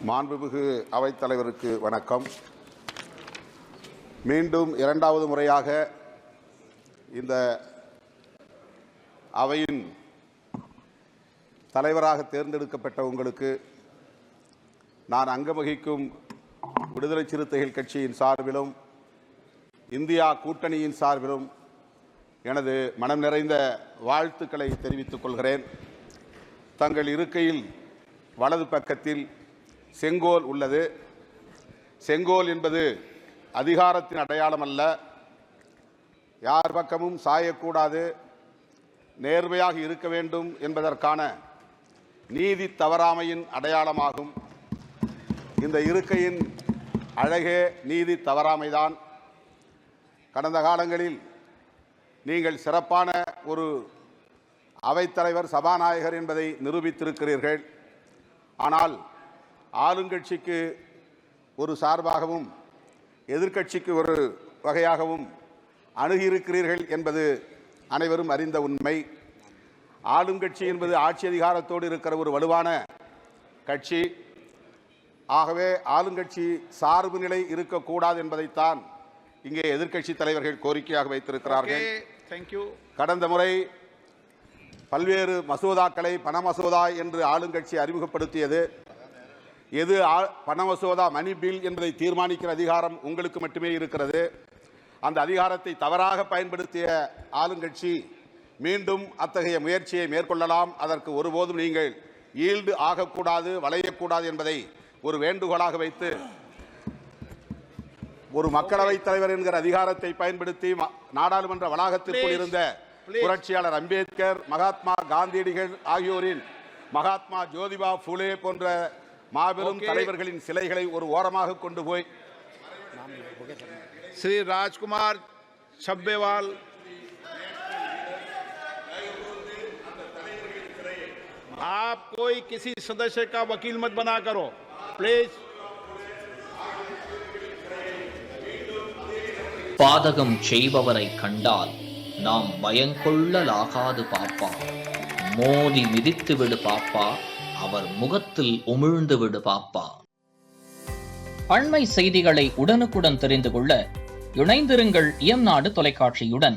மாண்புமிகு அவைத்தலைவருக்கு வணக்கம். மீண்டும் இரண்டாவது முறையாக இந்த அவையின் தலைவராக தேர்ந்தெடுக்கப்பட்ட உங்களுக்கு நான் அங்கவகிக்கும் விடுதலை சிறுத்தைகள் கட்சியின் சார்பிலும் இந்தியா கூட்டணியின் சார்பிலும் எனது மனம் நிறைந்த வாழ்த்துக்களை தெரிவித்துக் கொள்கிறேன். தங்கள் இருக்கையில் வலது பக்கத்தில் செங்கோல் உள்ளது. செங்கோல் என்பது அதிகாரத்தின் அடையாளம் அல்ல. யார் பக்கமும் சாயக்கூடாது, நேர்மையாக இருக்க வேண்டும் என்பதற்கான நீதி தவறாமையின் அடையாளமாகும். இந்த இருக்கையின் அழகே நீதி தவறாமைதான். கடந்த காலங்களில் நீங்கள் சிறப்பான ஒரு அவைத்தலைவர், சபாநாயகர் என்பதை நிரூபித்திருக்கிறீர்கள். ஆனால் ஆளுங்கட்சிக்கு ஒரு சார்பாகவும் எதிர்க்கட்சிக்கு ஒரு வகையாகவும் அணுகியிருக்கிறீர்கள் என்பது அனைவரும் அறிந்த உண்மை. ஆளுங்கட்சி என்பது ஆட்சி அதிகாரத்தோடு இருக்கிற ஒரு வலுவான கட்சி. ஆகவே ஆளுங்கட்சி சார்பு நிலை இருக்கக்கூடாது என்பதைத்தான் இங்கே எதிர்க்கட்சி தலைவர்கள் கோரிக்கையாக வைத்திருக்கிறார்கள். கடந்த முறை பல்வேறு மசோதாக்களை பண மசோதா என்று ஆளுங்கட்சி அறிமுகப்படுத்தியது. எது பண மசோதா, மணி பில் என்பதை தீர்மானிக்கிற அதிகாரம் உங்களுக்கு மட்டுமே இருக்கிறது. அந்த அதிகாரத்தை தவறாக பயன்படுத்திய ஆளுங்கட்சி மீண்டும் அத்தகைய முயற்சியை மேற்கொள்ளலாம். அதற்கு ஒருபோதும் நீங்கள் ஈல்டு ஆகக்கூடாது, வளையக்கூடாது என்பதை ஒரு வேண்டுகோளாக வைத்து ஒரு மக்களவைத் தலைவர் என்கிற அதிகாரத்தை பயன்படுத்தி நாடாளுமன்ற வளாகத்திற்குள் இருந்த புரட்சியாளர் அம்பேத்கர், மகாத்மா காந்தியடிகள் ஆகியோரின், மகாத்மா ஜோதிபா புலே போன்ற மாபெரும் தலைவர்களின் சிலைகளை ஒரு ஓரமாக கொண்டு போய் श्री राजकुमार छब्बेवाल आप कोई किसी सदस्य का वकील मत बना करो प्लीज. பாதகம் செய்பவரை கண்டால் நாம் பயங்கொள்ளலாகாது பாப்பா. மோதி மிதித்து விடு பாப்பா, அவர் முகத்தில் உமிழ்ந்து விடு பாப்பா. அண்மை செய்திகளை உடனுக்குடன் தெரிந்து கொள்ள இணைந்திருங்கள் இயம்நாடு தொலைக்காட்சியுடன்.